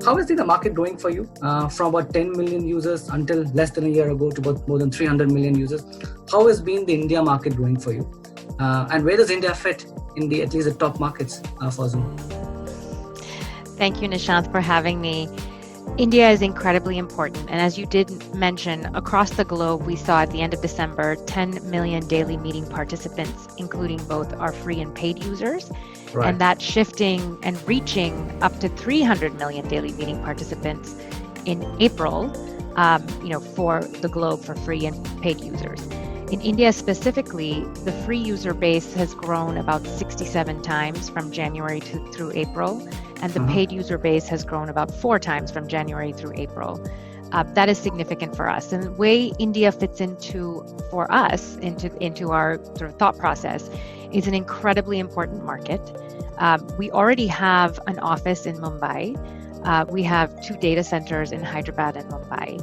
How is the market growing for you? From about 10 million users until less than a year ago to about more than 300 million users. How has been the India market growing for you? And where does India fit in at least the top markets for Zoom? Thank you, Nishant, for having me. India is incredibly important. And as you did mention, across the globe, we saw at the end of December, 10 million daily meeting participants, including both our free and paid users. Right. And that shifting and reaching up to 300 million daily meeting participants in April, for the globe for free and paid users. In India specifically, the free user base has grown about 67 times from January through April, and the paid user base has grown about 4 times from January through April. That is significant for us. And the way India fits into our sort of thought process is an incredibly important market. We already have an office in Mumbai. We have 2 data centers in Hyderabad and Mumbai.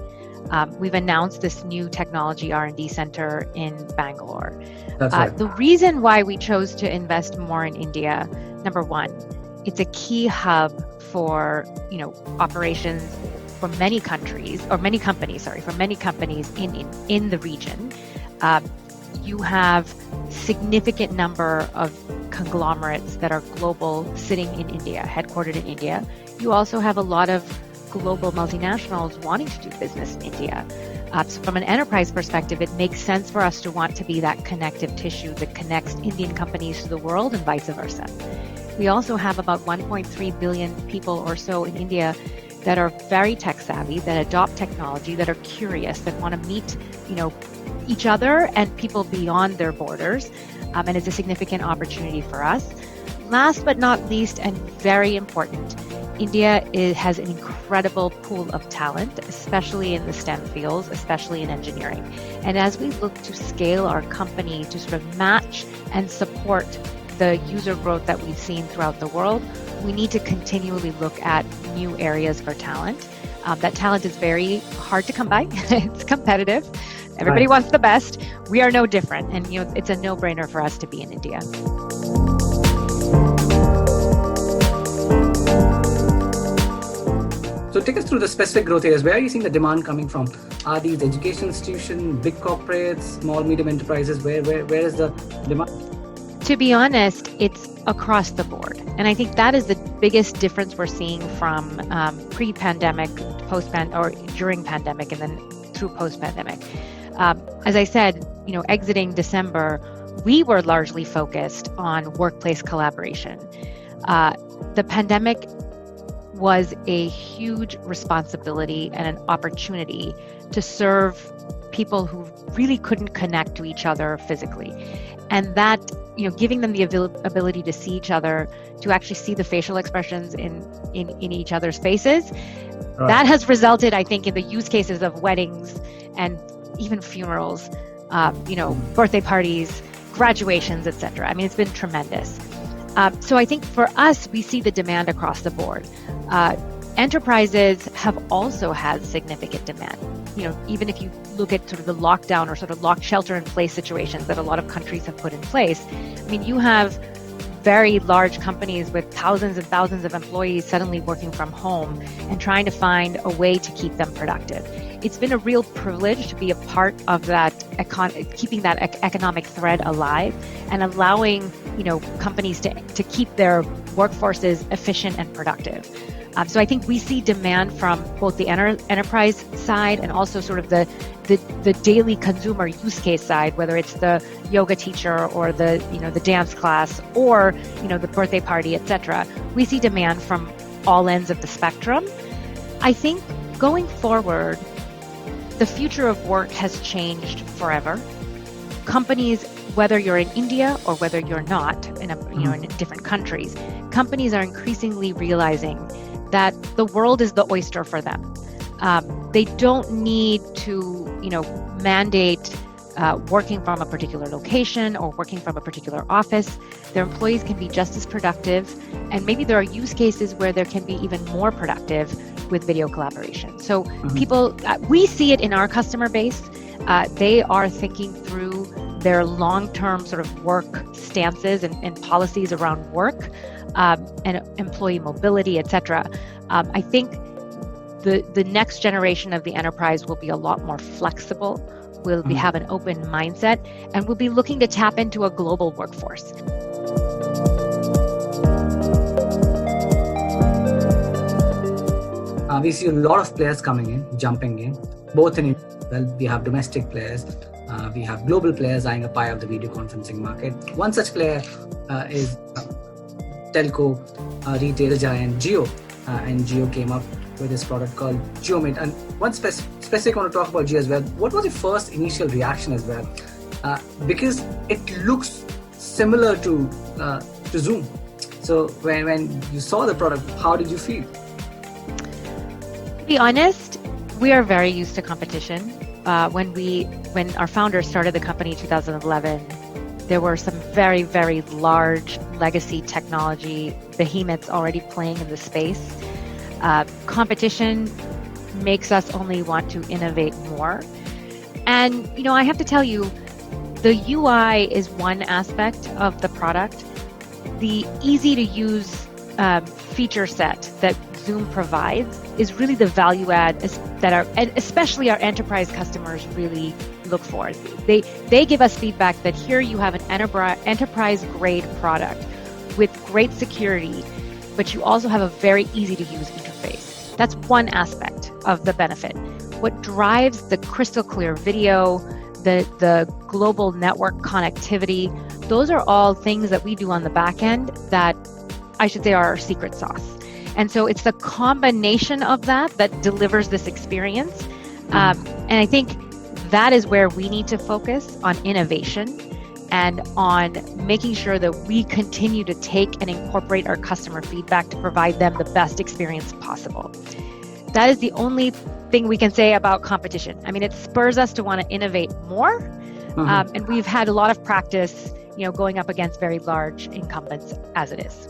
We've announced this new technology R&D center in Bangalore. That's right. The reason why we chose to invest more in India, number one, it's a key hub for operations for many companies in the region. You have significant number of conglomerates that are global sitting in India, headquartered in India. You also have a lot of global multinationals wanting to do business in India. So from an enterprise perspective, it makes sense for us to want to be that connective tissue that connects Indian companies to the world and vice versa. We also have about 1.3 billion people or so in India that are very tech savvy, that adopt technology, that are curious, that want to meet, each other and people beyond their borders. And it's a significant opportunity for us. Last but not least, and very important, India has an incredible pool of talent, especially in the STEM fields, especially in engineering. And as we look to scale our company to sort of match and support the user growth that we've seen throughout the world, we need to continually look at new areas for talent. That talent is very hard to come by. It's competitive. Everybody wants the best. We are no different. And it's a no-brainer for us to be in India. So take us through the specific growth areas. Where are you seeing the demand coming from? Are these education institutions, big corporates, small, medium enterprises? Where is the demand? To be honest, it's across the board. And I think that is the biggest difference we're seeing from pre-pandemic, or during pandemic, and then through post-pandemic. As I said, exiting December, we were largely focused on workplace collaboration. The pandemic was a huge responsibility and an opportunity to serve people who really couldn't connect to each other physically. And that, giving them the ability to see each other, to actually see the facial expressions in each other's faces, that has resulted, I think, in the use cases of weddings and even funerals, birthday parties, graduations, etc. I mean, it's been tremendous. So I think for us, we see the demand across the board. Enterprises have also had significant demand. Even if you look at sort of the lockdown or sort of shelter-in-place situations that a lot of countries have put in place, I mean, you have very large companies with thousands and thousands of employees suddenly working from home and trying to find a way to keep them productive. It's been a real privilege to be a part of that, keeping that economic thread alive and allowing, companies to keep their workforces efficient and productive. So I think we see demand from both the enterprise side and also sort of the daily consumer use case side, whether it's the yoga teacher or the dance class or the birthday party, etc. We see demand from all ends of the spectrum. I think going forward, the future of work has changed forever. Companies, whether you're in India or whether you're not, in different countries, companies are increasingly realizing that the world is the oyster for them. They don't need to, mandate working from a particular location or working from a particular office. Their employees can be just as productive, and maybe there are use cases where there can be even more productive with video collaboration. So people, we see it in our customer base. They are thinking through their long-term sort of work stances and policies around work and employee mobility, etc. I think the next generation of the enterprise will be a lot more flexible, will have an open mindset, and will be looking to tap into a global workforce. We see a lot of players coming in, jumping in, both in, well, we have domestic players, we have global players eyeing a pie of the video conferencing market. One such player is telco retail giant Jio, and Jio came up with this product called JioMate. And one specific I want to talk about Jio as well. What was your first initial reaction as well? Because it looks similar to Zoom. So when you saw the product, how did you feel? To be honest, we are very used to competition. When our founders started the company in 2011, there were some very, very large legacy technology behemoths already playing in the space. Competition makes us only want to innovate more. And, I have to tell you, the UI is one aspect of the product. The easy to use feature set that Zoom provides is really the value add and especially our enterprise customers really look for. They give us feedback that here you have an enterprise grade product with great security, but you also have a very easy to use interface. That's one aspect of the benefit. What drives the crystal clear video, the global network connectivity, those are all things that we do on the back end that I should say are our secret sauce. And so it's the combination of that delivers this experience. And I think that is where we need to focus on innovation and on making sure that we continue to take and incorporate our customer feedback to provide them the best experience possible. That is the only thing we can say about competition. I mean, it spurs us to want to innovate more. And we've had a lot of practice, going up against very large incumbents as it is.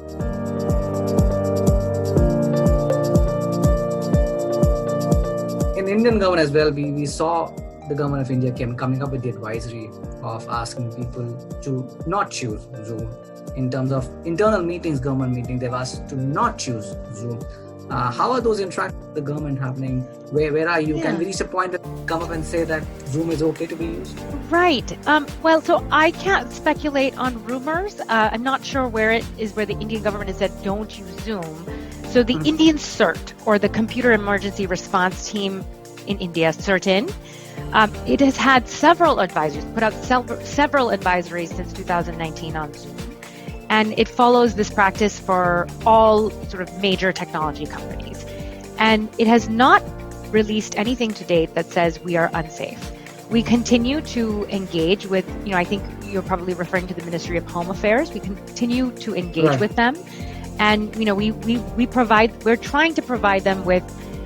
In Indian government as well, we saw the government of India coming up with the advisory of asking people to not choose Zoom. In terms of internal meetings, government meetings, they've asked to not choose Zoom. How are those interactions with the government happening? Where are you? Yeah. Can we reach a point that come up and say that Zoom is okay to be used? Right. So I can't speculate on rumors. I'm not sure where it is where the Indian government has said don't use Zoom. So the Indian CERT, or the Computer Emergency Response Team in India, CERT-in, it has had several advisories, put out several advisories since 2019 on Zoom. And it follows this practice for all sort of major technology companies. And it has not released anything to date that says we are unsafe. We continue to engage with, I think you're probably referring to the Ministry of Home Affairs. We continue to engage with them. And, we're trying to provide them with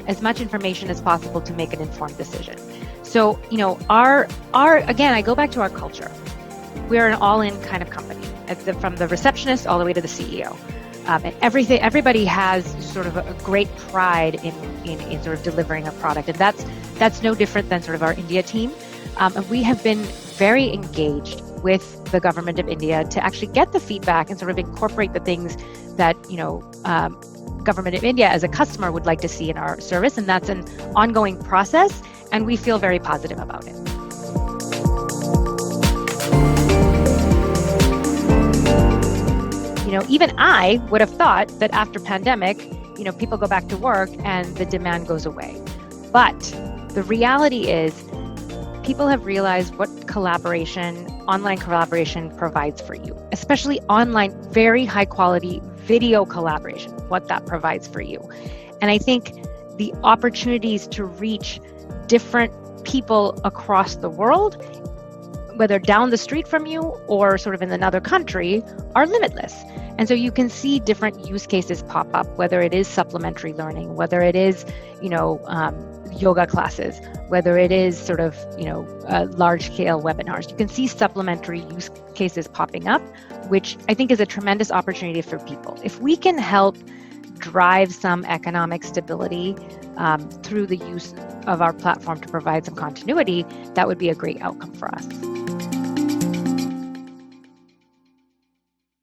as much information as possible to make an informed decision. So, again, I go back to our culture. We're an all-in kind of company, from the receptionist all the way to the CEO. And everybody has sort of a great pride in sort of delivering a product. And that's no different than sort of our India team. And we have been very engaged with the government of India to actually get the feedback and sort of incorporate the things that, government of India as a customer would like to see in our service. And that's an ongoing process. And we feel very positive about it. Even I would have thought that after pandemic, people go back to work and the demand goes away. But the reality is people have realized what online collaboration provides for you, especially online, very high quality video collaboration, what that provides for you. And I think the opportunities to reach different people across the world, whether down the street from you or sort of in another country, are limitless. And so you can see different use cases pop up, whether it is supplementary learning, whether it is, yoga classes, whether it is sort of, large-scale webinars. You can see supplementary use cases popping up, which I think is a tremendous opportunity for people. If we can help drive some economic stability through the use of our platform to provide some continuity, that would be a great outcome for us.